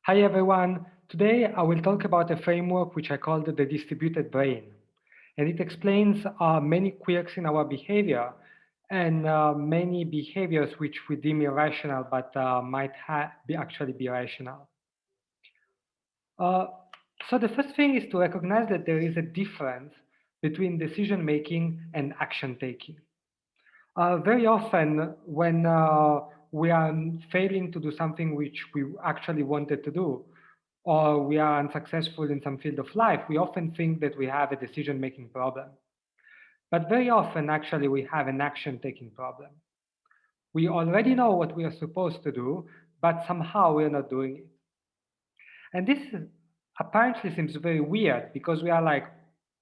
Hi everyone. Today I will talk about a framework which I called the distributed brain. And it explains many quirks in our behavior and many behaviors which we deem irrational but might actually be rational. Uh, so the first thing is to recognize that there is a difference between decision making and action taking. Very often, when we are failing to do something which we actually wanted to do, or we are unsuccessful in some field of life, we often think that we have a decision making problem. But very often, actually, we have an action taking problem. We already know what we are supposed to do, but somehow we are not doing it. And this apparently seems very weird because we are like,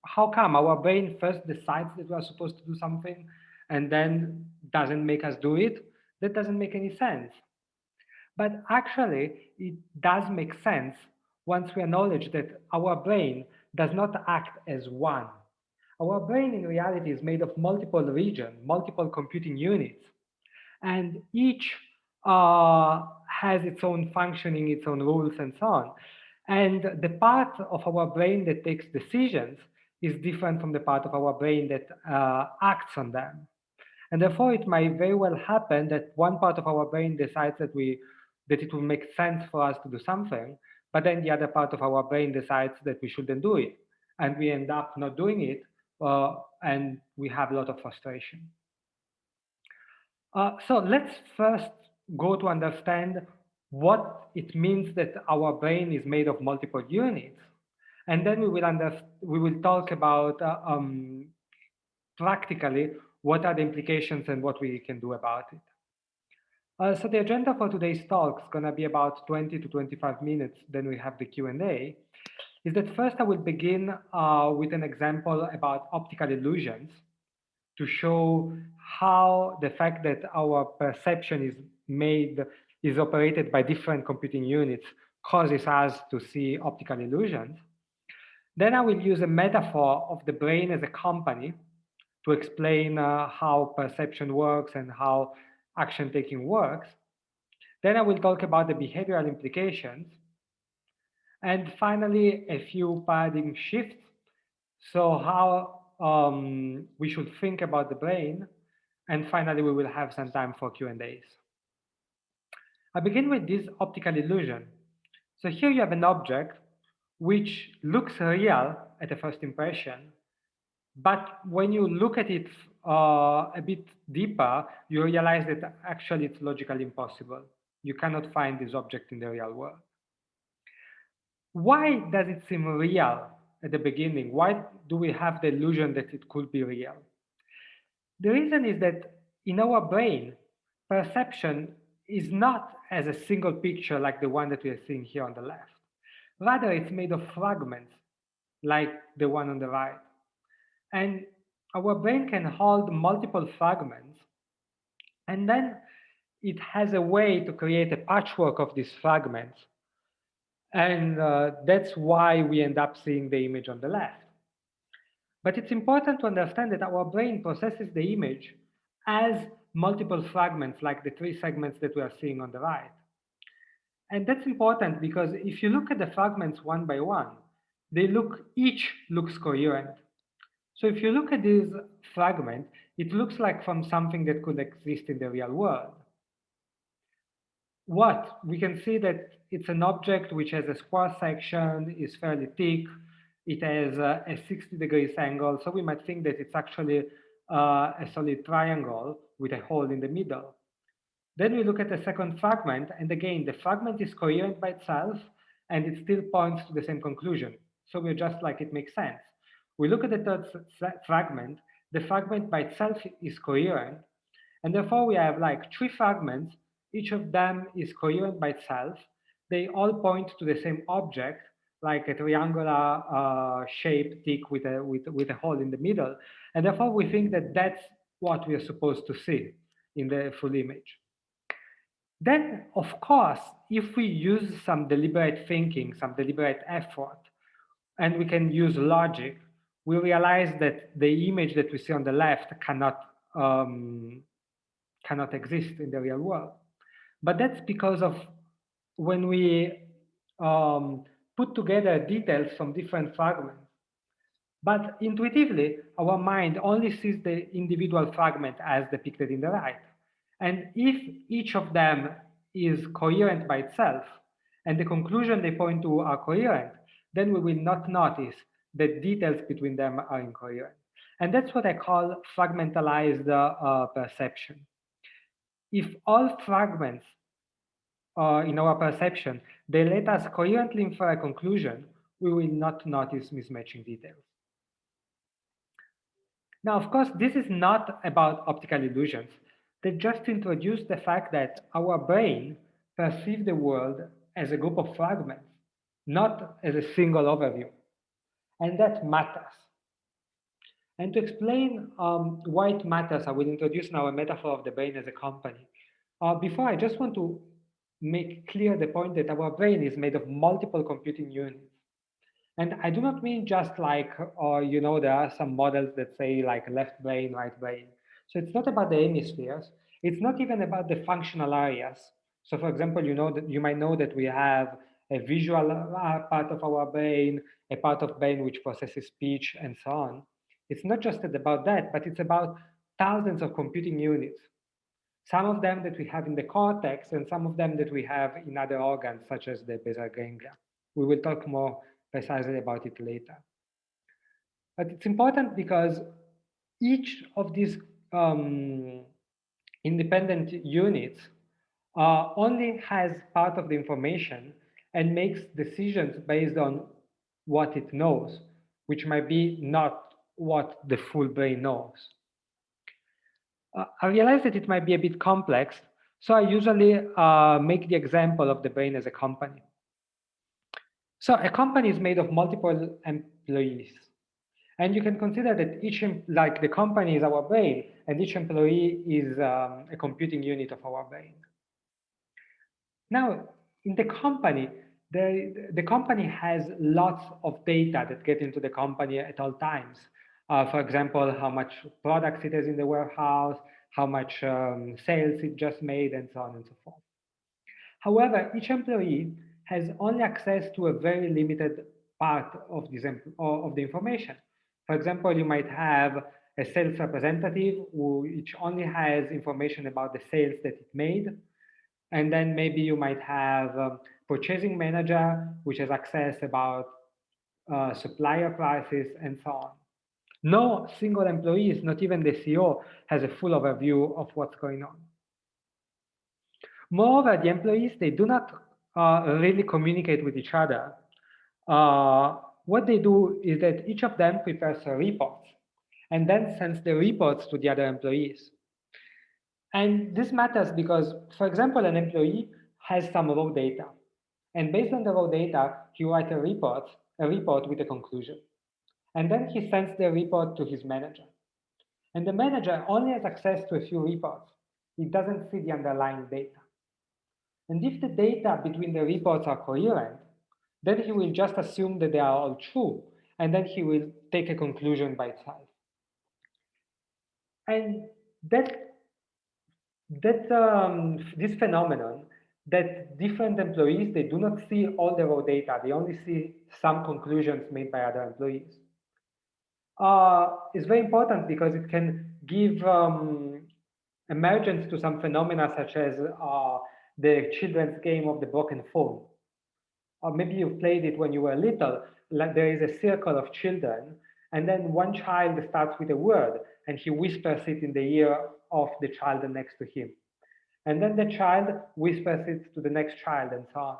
how come our brain first decides that we are supposed to do something and then doesn't make us do it? That doesn't make any sense. But actually, it does make sense once we acknowledge that our brain does not act as one. Our brain in reality is made of multiple regions, multiple computing units, and each has its own functioning, its own rules, and so on. And the part of our brain that takes decisions is different from the part of our brain that acts on them. And therefore, it might very well happen that one part of our brain decides that it will make sense for us to do something, but then the other part of our brain decides that we shouldn't do it, and we end up not doing it, and we have a lot of frustration. So let's first go to understand what it means that our brain is made of multiple units, and then we will talk about practically what are the implications and what we can do about it. So the agenda for today's talk is going to be about 20 to 25 minutes. Then we have the Q&A. Is that first I will begin with an example about optical illusions to show how the fact that our perception is operated by different computing units causes us to see optical illusions. Then I will use a metaphor of the brain as a company to explain how perception works and how action taking works. Then I will talk about the behavioral implications. And finally, a few paradigm shifts. So how we should think about the brain. And finally, we will have some time for Q&As. I begin with this optical illusion. So here you have an object which looks real at a first impression, but when you look at it a bit deeper, you realize that actually it's logically impossible. You cannot find this object in the real world. Why does it seem real at the beginning? Why do we have the illusion that it could be real? The reason is that in our brain, perception is not as a single picture like the one that we are seeing here on the left. Rather, it's made of fragments like the one on the right. And our brain can hold multiple fragments, and then it has a way to create a patchwork of these fragments. And that's why we end up seeing the image on the left. But it's important to understand that our brain processes the image as multiple fragments, like the three segments that we are seeing on the right. And that's important because if you look at the fragments one by one, each looks coherent. So if you look at this fragment, it looks like from something that could exist in the real world. What? We can see that it's an object which has a square section, is fairly thick, it has a 60 degrees angle, so we might think that it's actually a solid triangle with a hole in the middle. Then we look at the second fragment, and again, the fragment is coherent by itself, and it still points to the same conclusion. So we're just like, it makes sense. We look at the third fragment, the fragment by itself is coherent, and therefore we have like three fragments, each of them is coherent by itself. They all point to the same object, like a triangular shape thick with a hole in the middle. And therefore we think that that's what we are supposed to see in the full image. Then, of course, if we use some deliberate thinking, some deliberate effort, and we can use logic, we realize that the image that we see on the left cannot exist in the real world. But that's because of when we put together details from different fragments. But intuitively, our mind only sees the individual fragment as depicted in the right. And if each of them is coherent by itself, and the conclusion they point to are coherent, then we will not notice that details between them are incoherent. And that's what I call fragmentalized perception. If all fragments in our perception, they let us coherently infer a conclusion, we will not notice mismatching details. Now, of course, this is not about optical illusions. They just introduce the fact that our brain perceives the world as a group of fragments, not as a single overview. And that matters. And to explain why it matters, I will introduce now a metaphor of the brain as a company. Before, I just want to make clear the point that our brain is made of multiple computing units. And I do not mean just like, there are some models that say like left brain, right brain. So it's not about the hemispheres. It's not even about the functional areas. So for example, that you might know that we have a visual part of our brain, a part of brain which processes speech and so on. It's not just about that, but it's about thousands of computing units. Some of them that we have in the cortex and some of them that we have in other organs, such as the basal ganglia. We will talk more precisely about it later. But it's important because each of these independent units only has part of the information and makes decisions based on what it knows, which might be not what the full brain knows. I realize that it might be a bit complex, so I usually make the example of the brain as a company. So a company is made of multiple employees. And you can consider that like the company is our brain, and each employee is a computing unit of our brain. Now, in the company, the company has lots of data that get into the company at all times. For example, how much products it has in the warehouse, how much sales it just made, and so on and so forth. However, each employee has only access to a very limited part of the information. For example, you might have a sales representative which only has information about the sales that it made. And then maybe you might have a purchasing manager, which has access about supplier prices and so on. No single employee, not even the CEO, has a full overview of what's going on. Moreover, the employees, they do not really communicate with each other. What they do is that each of them prepares reports and then sends the reports to the other employees. And this matters because, for example, an employee has some raw data. And based on the raw data, he writes a report with a conclusion. And then he sends the report to his manager. And the manager only has access to a few reports. He doesn't see the underlying data. And if the data between the reports are coherent, then he will just assume that they are all true, and then he will take a conclusion by itself. And this phenomenon that different employees, they do not see all the raw data, they only see some conclusions made by other employees, is very important because it can give emergence to some phenomena such as the children's game of the broken phone. Or maybe you played it when you were little, like there is a circle of children, and then one child starts with a word, and he whispers it in the ear of the child next to him. And then the child whispers it to the next child, and so on.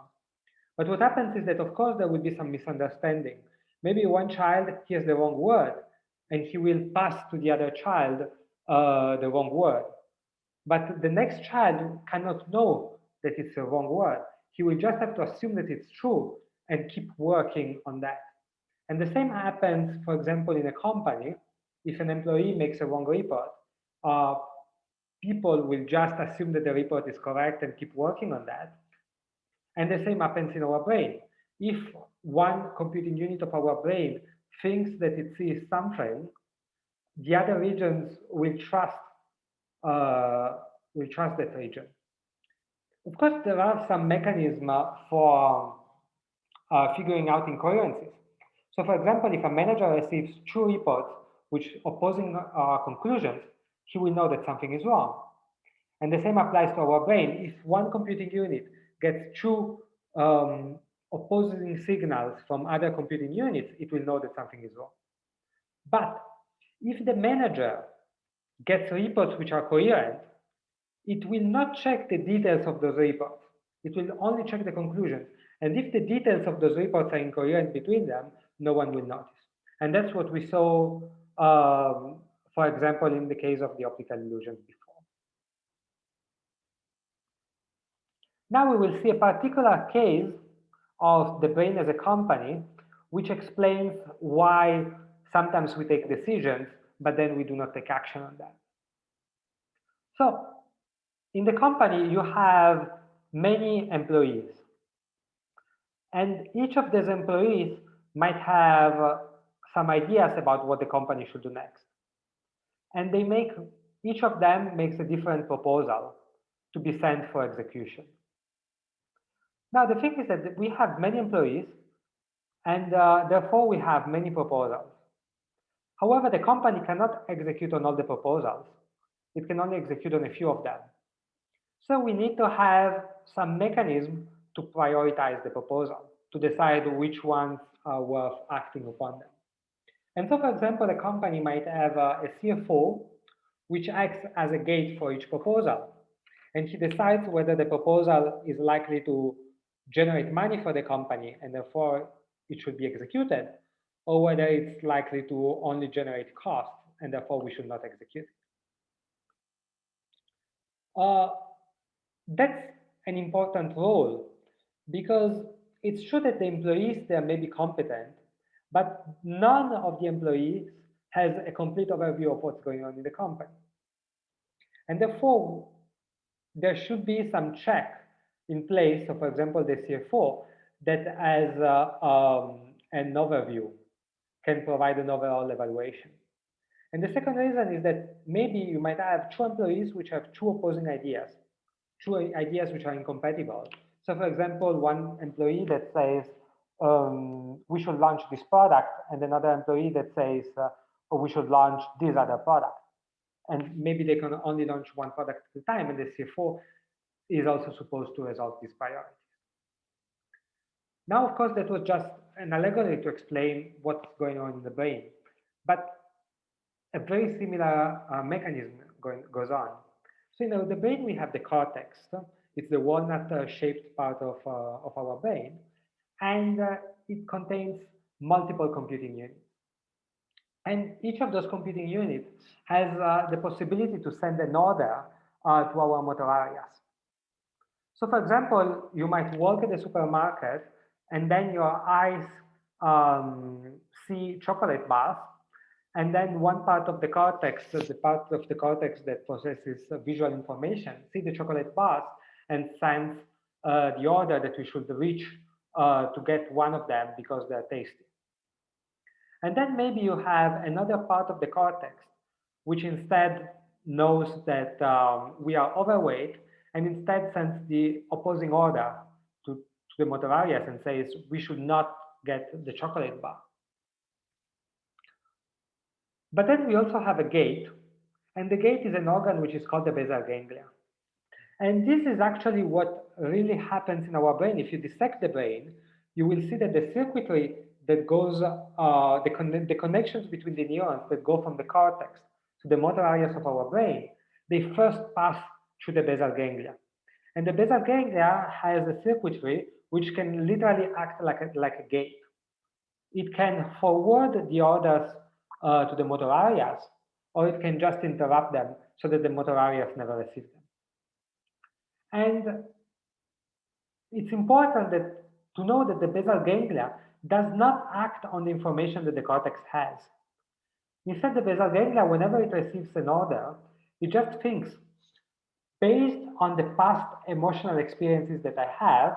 But what happens is that, of course, there will be some misunderstanding. Maybe one child hears the wrong word, and he will pass to the other child the wrong word. But the next child cannot know that it's a wrong word. He will just have to assume that it's true and keep working on that. And the same happens, for example, in a company. If an employee makes a wrong report, people will just assume that the report is correct and keep working on that. And the same happens in our brain. If one computing unit of our brain thinks that it sees something, the other regions will trust that region. Of course, there are some mechanisms for figuring out incoherences. So for example, if a manager receives two reports which opposing conclusions, he will know that something is wrong. And the same applies to our brain. If one computing unit gets two opposing signals from other computing units, it will know that something is wrong. But if the manager gets reports which are coherent, it will not check the details of those reports. It will only check the conclusions. And if the details of those reports are incoherent between them, no one will notice. And that's what we saw, for example, in the case of the optical illusions before. Now we will see a particular case of the brain as a company, which explains why sometimes we take decisions, but then we do not take action on them. So in the company, you have many employees. And each of these employees might have some ideas about what the company should do next. And each of them makes a different proposal to be sent for execution. Now, the thing is that we have many employees, and therefore we have many proposals. However, the company cannot execute on all the proposals. It can only execute on a few of them. So we need to have some mechanism to prioritize the proposal, to decide which ones are worth acting upon them. And so, for example, a company might have a CFO, which acts as a gate for each proposal. And he decides whether the proposal is likely to generate money for the company, and therefore it should be executed, or whether it's likely to only generate costs, and therefore we should not execute it. That's an important role, because it's true that the employees there may be competent, but none of the employees has a complete overview of what's going on in the company. And therefore, there should be some check in place. So for example, the CFO that as an overview can provide an overall evaluation. And the second reason is that maybe you might have two employees which have two opposing ideas, two ideas which are incompatible. So for example, one employee that says, we should launch this product, and another employee that says, we should launch this other product. And maybe they can only launch one product at a time, and the CFO is also supposed to resolve these priorities. Now, of course, that was just an allegory to explain what's going on in the brain, but a very similar mechanism goes on. So, in the brain, we have the cortex. It's the walnut-shaped part of our brain, and it contains multiple computing units. And each of those computing units has the possibility to send an order to our motor areas. So for example, you might walk at the supermarket and then your eyes see chocolate bars, and then one part of the cortex, the part of the cortex that processes visual information, see the chocolate bars and sends the order that we should reach to get one of them because they're tasty. And then maybe you have another part of the cortex, which instead knows that we are overweight, and instead sends the opposing order to the motor areas and says, we should not get the chocolate bar. But then we also have a gate, and the gate is an organ which is called the basal ganglia. And this is actually what really happens in our brain. If you dissect the brain, you will see that the circuitry that goes, the connections between the neurons that go from the cortex to the motor areas of our brain, they first pass through the basal ganglia. And the basal ganglia has a circuitry which can literally act like a gate. It can forward the orders to the motor areas, or it can just interrupt them so that the motor areas never receive them. And it's important to know that the basal ganglia does not act on the information that the cortex has. Instead, the basal ganglia, whenever it receives an order, it just thinks, based on the past emotional experiences that I have,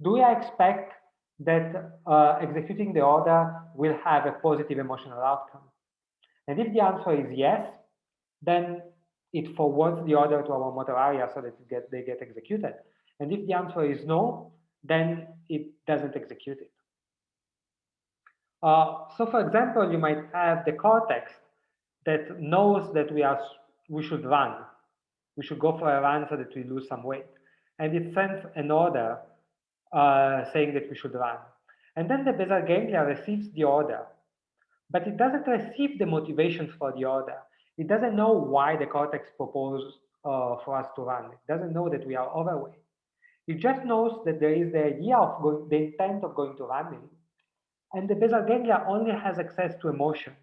do I expect that executing the order will have a positive emotional outcome? And if the answer is yes, then it forwards the order to our motor area so that they get executed. And if the answer is no, then it doesn't execute it. So for example, you might have the cortex that knows that we should run. We should go for a run so that we lose some weight. And it sends an order saying that we should run. And then the basal ganglia receives the order, but it doesn't receive the motivations for the order. It doesn't know why the cortex proposed for us to run. It doesn't know that we are overweight. It just knows that there is the idea of the intent of going to running, and the basal ganglia only has access to emotions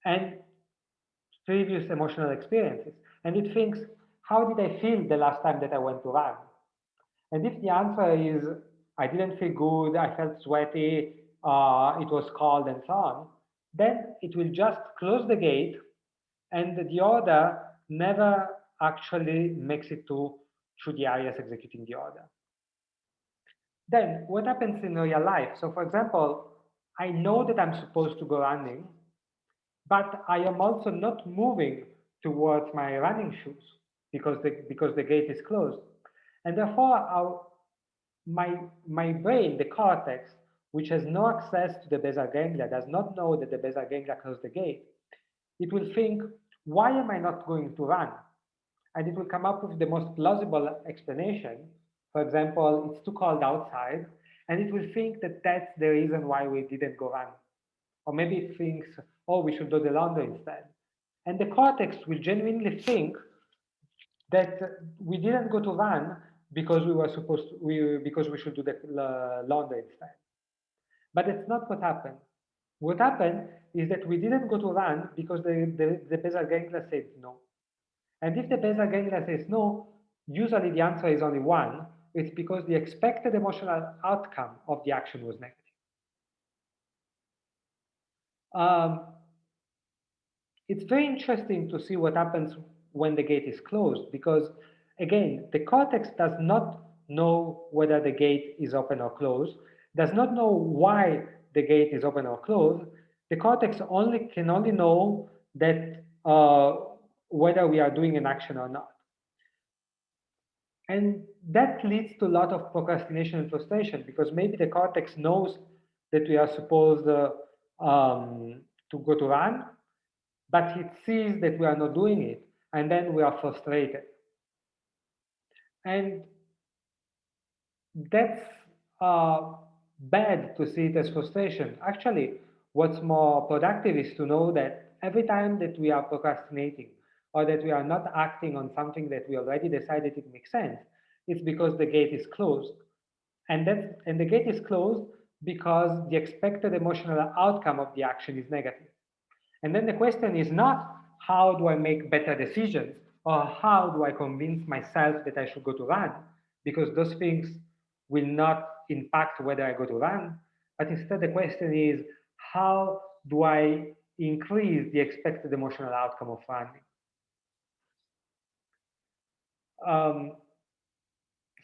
and previous emotional experiences. And it thinks, how did I feel the last time that I went to run? And if the answer is, I didn't feel good, I felt sweaty, it was cold, and so on, then it will just close the gate, and the order never actually makes it to the areas executing the order. Then what happens in real life? So for example, I know that I'm supposed to go running, but I am also not moving towards my running shoes because the gate is closed. And therefore, my brain, the cortex, which has no access to the basal ganglia, does not know that the basal ganglia closed the gate. It will think, why am I not going to run? And it will come up with the most plausible explanation. For example, it's too cold outside, and it will think that that's the reason why we didn't go run. Or maybe it thinks, oh, we should do the laundry instead. And the cortex will genuinely think that we didn't go to run because we were supposed to, because we should do the laundry instead. But that's not what happened. What happened is that we didn't go to run because the basal ganglia said no. And if the basal ganglia says no, usually the answer is only one. It's because the expected emotional outcome of the action was negative. It's very interesting to see what happens when the gate is closed, because again, the cortex does not know whether the gate is open or closed, does not know why the gate is open or closed. The cortex can only know that whether we are doing an action or not. And that leads to a lot of procrastination and frustration, because maybe the cortex knows that we are supposed to go to run, but it sees that we are not doing it, and then we are frustrated. And that's bad to see it as frustration. Actually, what's more productive is to know that every time that we are procrastinating or that we are not acting on something that we already decided it makes sense, it's because the gate is closed. And the gate is closed because the expected emotional outcome of the action is negative. And then the question is not how do I make better decisions or how do I convince myself that I should go to run, because those things will not impact whether I go to run. But instead, the question is how do I increase the expected emotional outcome of running?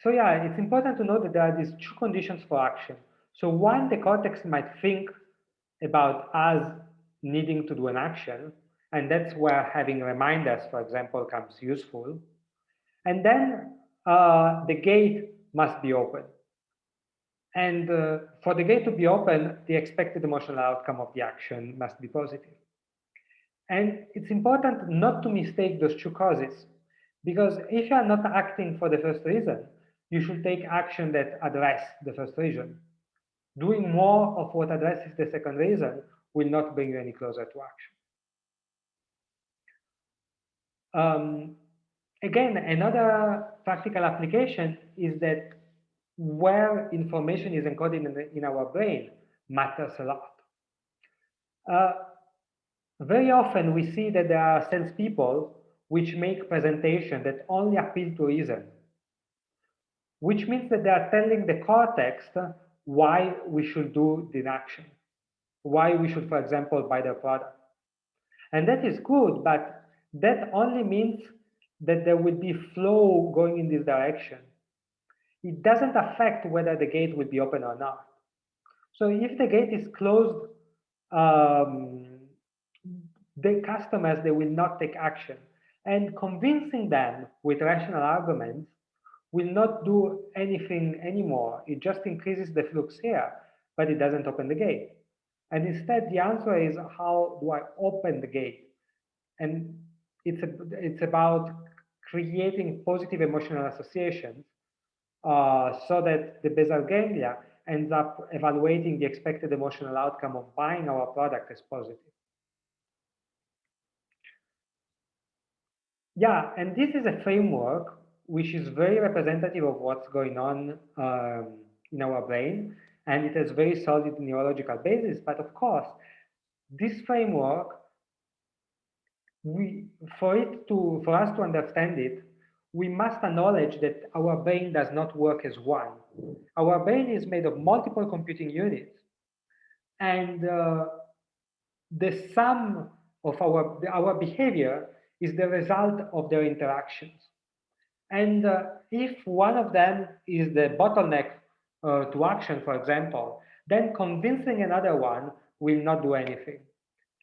So yeah, it's important to know that there are these two conditions for action. So one, the cortex might think about us needing to do an action, and that's where having reminders, for example, comes useful. And then the gate must be open. And for the gate to be open, the expected emotional outcome of the action must be positive. And it's important not to mistake those two causes, because if you are not acting for the first reason, you should take action that address the first reason. Doing more of what addresses the second reason will not bring you any closer to action. Again, another practical application is that where information is encoded in our brain matters a lot. Very often we see that there are salespeople which make presentations that only appeal to reason, which means that they are telling the cortex why we should do the action, why we should, for example, buy their product. And that is good, but that only means that there will be flow going in this direction. It doesn't affect whether the gate will be open or not. So if the gate is closed, the customers, they will not take action. And convincing them with rational arguments will not do anything anymore. It just increases the flux here, but it doesn't open the gate. And instead, the answer is, how do I open the gate? And it's about creating positive emotional associations so that the basal ganglia ends up evaluating the expected emotional outcome of buying our product as positive. Yeah, and this is a framework which is very representative of what's going on in our brain, and it has very solid neurological basis. But of course, this framework, for us to understand it, we must acknowledge that our brain does not work as one. Our brain is made of multiple computing units, and the sum of our behavior is the result of their interactions. And if one of them is the bottleneck to action, for example, then convincing another one will not do anything.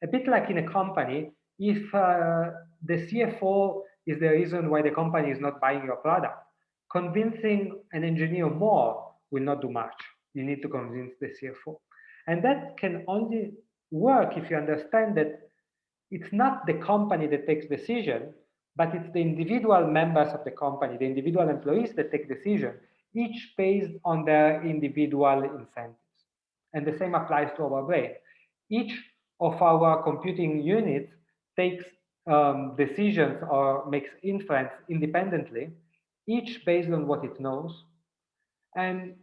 A bit like in a company, if the CFO is the reason why the company is not buying your product, convincing an engineer more will not do much. You need to convince the CFO. And that can only work if you understand that it's not the company that takes decision, but it's the individual members of the company, the individual employees that take decision, each based on their individual incentives. And the same applies to our brain. Each of our computing units takes decisions or makes inference independently, each based on what it knows. And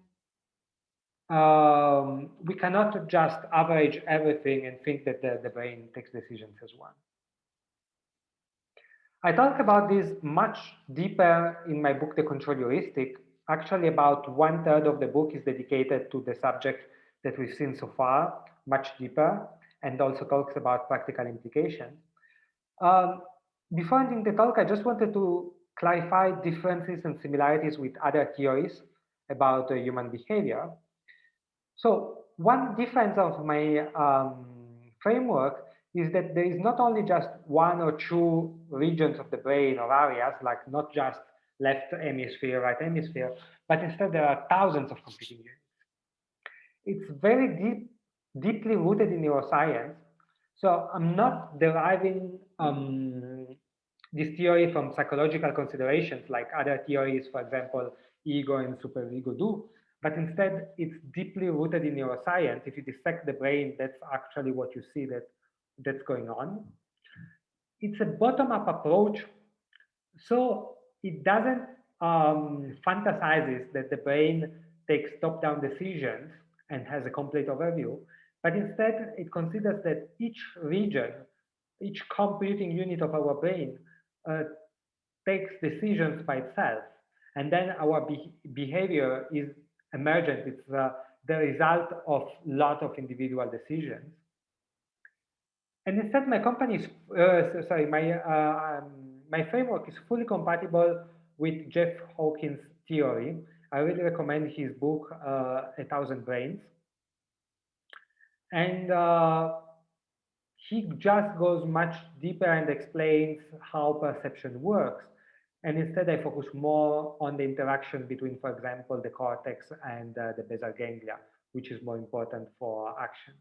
we cannot just average everything and think that the brain takes decisions as one. I talk about this much deeper in my book, The Control Heuristic. Actually, about 1/3 of the book is dedicated to the subject that we've seen so far, much deeper, and also talks about practical implications. Before ending the talk, I just wanted to clarify differences and similarities with other theories about human behavior. So one difference of my framework is that there is not only just one or two regions of the brain or areas, like not just left hemisphere, right hemisphere, but instead there are thousands of computing units. It's very deeply rooted in neuroscience. So I'm not deriving this theory from psychological considerations like other theories, for example, ego and superego do, but instead it's deeply rooted in neuroscience. If you dissect the brain, that's actually what you see that's going on. It's a bottom-up approach, so it doesn't fantasizes that the brain takes top-down decisions and has a complete overview, but instead it considers that each region, each computing unit of our brain takes decisions by itself, and then our behavior is emergent. It's the result of a lot of individual decisions. And instead, my company is, sorry, my framework is fully compatible with Jeff Hawkins' theory. I really recommend his book, A Thousand Brains. And he just goes much deeper and explains how perception works. And instead, I focus more on the interaction between, for example, the cortex and the basal ganglia, which is more important for action.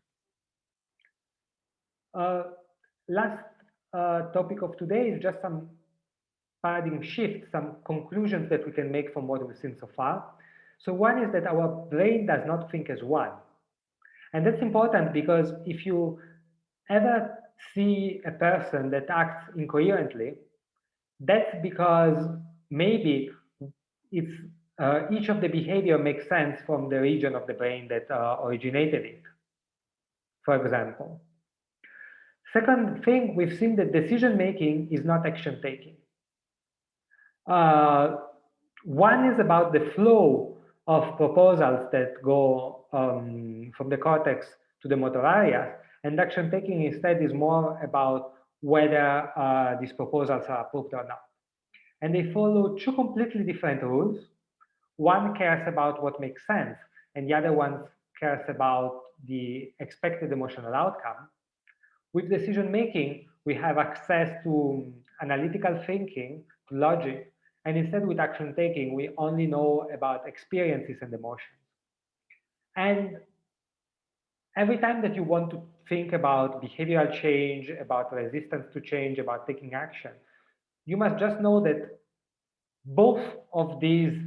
Last topic of today is just some paradigm shift, some conclusions that we can make from what we've seen so far. So one is that our brain does not think as one. And that's important because if you ever see a person that acts incoherently, that's because maybe it's each of the behavior makes sense from the region of the brain that originated it, for example. Second thing, we've seen that decision-making is not action-taking. One is about the flow of proposals that go from the cortex to the motor areas, and action-taking instead is more about whether these proposals are approved or not. And they follow two completely different rules. One cares about what makes sense, and the other one cares about the expected emotional outcome. With decision making, we have access to analytical thinking, to logic, And instead, with action taking, we only know about experiences and emotions. And every time that you want to think about behavioral change, about resistance to change, about taking action, you must just know that both of these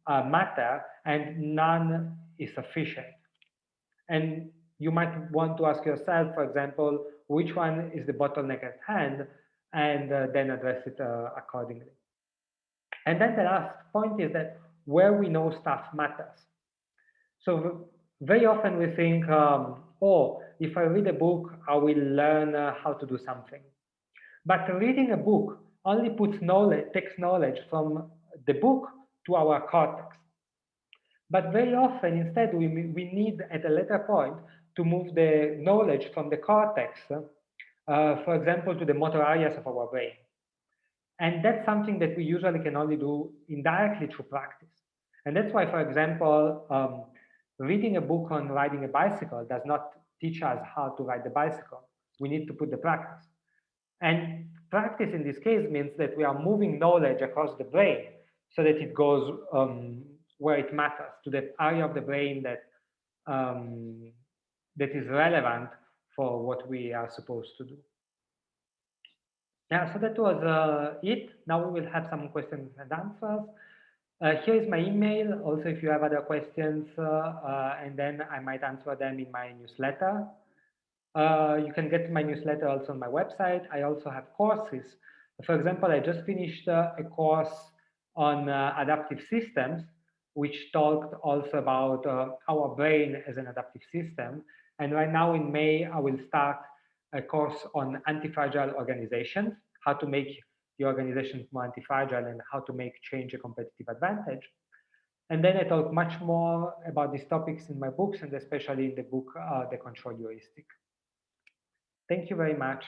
matter and none is sufficient. And you might want to ask yourself, for example, which one is the bottleneck at hand, and then address it accordingly. And then the last point is that where we know stuff matters. So very often we think, oh, if I read a book, I will learn how to do something. But reading a book only puts knowledge, takes knowledge from the book to our cortex. But very often, instead, we need at a later point to move the knowledge from the cortex, for example, to the motor areas of our brain. And that's something that we usually can only do indirectly through practice. And that's why, for example, reading a book on riding a bicycle does not teach us how to ride the bicycle. We need to put the practice. And practice in this case means that we are moving knowledge across the brain so that it goes where it matters, to the area of the brain that is relevant for what we are supposed to do. Yeah, so that was it. Now we will have some questions and answers. Here is my email. Also, if you have other questions, and then I might answer them in my newsletter. You can get my newsletter also on my website. I also have courses. For example, I just finished a course on adaptive systems, which talked also about our brain as an adaptive system. And right now in May, I will start a course on anti-fragile organizations, how to make the organizations more anti-fragile and how to make change a competitive advantage. And then I talk much more about these topics in my books, and especially in the book, The Control Heuristic. Thank you very much.